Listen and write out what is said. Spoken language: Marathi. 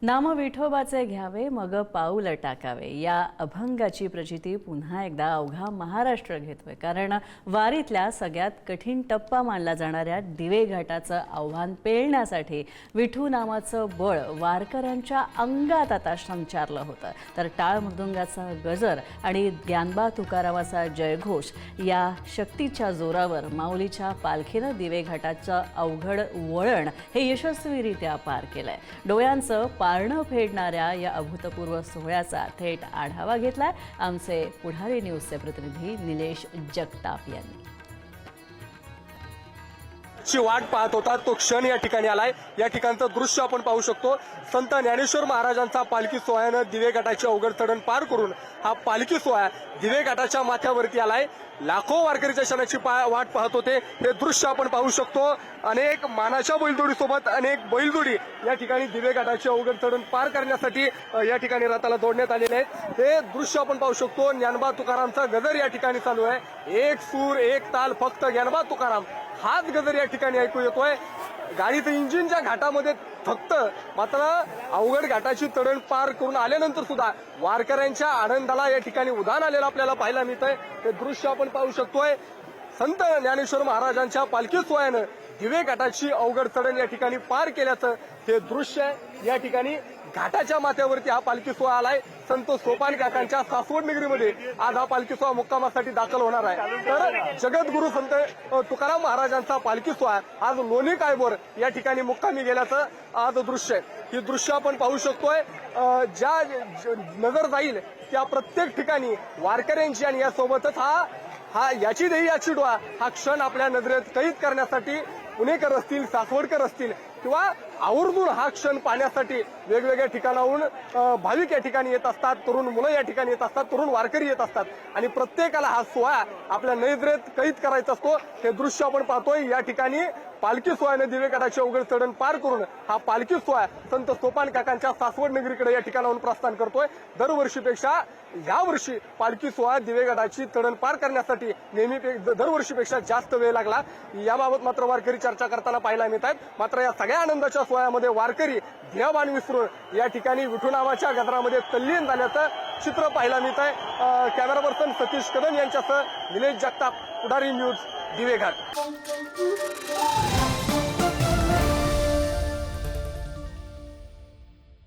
नाम विठोबाचे घ्यावे मग पाऊल टाकावे या अभंगाची प्रचिती पुन्हा एकदा अवघा महाराष्ट्र घेतोय। कारण वारीतल्या सगळ्यात कठीण टप्पा मानला जाणाऱ्या दिवे घाटाचं आव्हान पेलण्यासाठी विठू नामाचं बळ वारकऱ्यांच्या अंगात आता संचारलं होतं। तर टाळ मृदुंगाचा गजर आणि ज्ञानबा तुकारामाचा जयघोष या शक्तीच्या जोरावर माऊलीच्या पालखीनं दिवे घाटाचं अवघड वळण हे यशस्वीरित्या पार केलंय। डोळ्यांचं पारणं फेडणाऱ्या या अभूतपूर्व सोहळ्याचा थेट आढावा घेतलाय आमचे पुढारी न्यूजचे प्रतिनिधी निलेश जगताप यांनी। ची वाट पाहत होता तो क्षण या ठिकाणी आलाय। या ठिकाणचं दृश्य आपण पाहू शकतो। संत ज्ञानेश्वर महाराजांचा पालखी सोहळ्यानं दिवे घाटाची अवघड चढण पार करून हा पालखी सोहळा दिवे घाटाच्या माथ्यावरती आलाय। लाखो वारकरीच्या क्षणाची वाट पाहत होते हे दृश्य आपण पाहू शकतो। अनेक मानाच्या बैलजोडीसोबत अनेक बैलजोडी या ठिकाणी दिवे घाटाची अवघड चढण पार करण्यासाठी या ठिकाणी रथाला जोडण्यात आलेले आहेत। हे दृश्य आपण पाहू शकतो। ज्ञानबा तुकारामचा गजर या ठिकाणी चालू आहे। एक सूर एक ताल फक्त ज्ञानबा तुकाराम हाच गजर या ठिकाणी ऐकू येतोय। गाडीचं इंजिनच्या घाटामध्ये फक्त मात्र अवघड घाटाची चढण पार करून आल्यानंतर सुद्धा वारकऱ्यांच्या आनंदाला या ठिकाणी उधाण आलेलं आपल्याला पाहायला मिळतंय। हे दृश्य आपण पाहू शकतोय। संत ज्ञानेश्वर महाराजांच्या पालखी सोहळ्यानं दिवे घाटाची अवघड चढण या ठिकाणी पार केल्याचं हे दृश्य या ठिकाणी घाटाच्या माथ्यावरती हा पालखी सोहळा आलाय। संत सोपान काकांच्या सासवड नगरीमध्ये आज हा पालखी सोहळा मुक्कामासाठी दाखल होणार आहे। तर जगद्गुरु संत तुकाराम महाराजांचा पालखी सोहळा आज लोणी कायबोर या ठिकाणी मुक्कामी गेल्याचं आज दृश्य आहे। ही दृश्य आपण पाहू शकतोय। ज्या नजर जाईल त्या प्रत्येक ठिकाणी वारकऱ्यांची आणि यासोबतच हा याची देही याची डोळा हा क्षण आपल्या नजरेत कैद करण्यासाठी पुणेकर असतील सासवडकर असतील किंवा आवर्जून हा क्षण पाहण्यासाठी वेगवेगळ्या ठिकाणाहून भाविक या ठिकाणी येत असतात। तरुण मुलं या ठिकाणी येत असतात, तरुण वारकरी येत असतात आणि प्रत्येकाला हा सोहळा आपल्या नजरेत कैद करायचा असतो। हे दृश्य आपण पाहतोय। या ठिकाणी पालखी सोहळ्याने दिवे घाटाची अवघड चढण पार करून हा पालखी सोहळा संत सोपान काकांच्या सासवड नगरीकडे या ठिकाणाहून प्रस्थान करतोय। दरवर्षीपेक्षा यावर्षी पालखी सोहळा दिवे घाटाची चढण पार करण्यासाठी दरवर्षीपेक्षा जास्त वेळ लागला। याबाबत मात्र वारकरी चर्चा करताना पाहायला मिळत आहेत। मात्र या सगळ्या आनंदाच्या सोहळ्यामध्ये वारकरी ध्येयमान विसरून या ठिकाणी विठू नामाच्या गजरामध्ये तल्लीन झाल्याचं चित्र पाहायला मिळत आहे। कॅमेरा पर्सन सतीश कदम यांच्यासह निलेश जगताप, पुढारी न्यूज, दिवे घाट।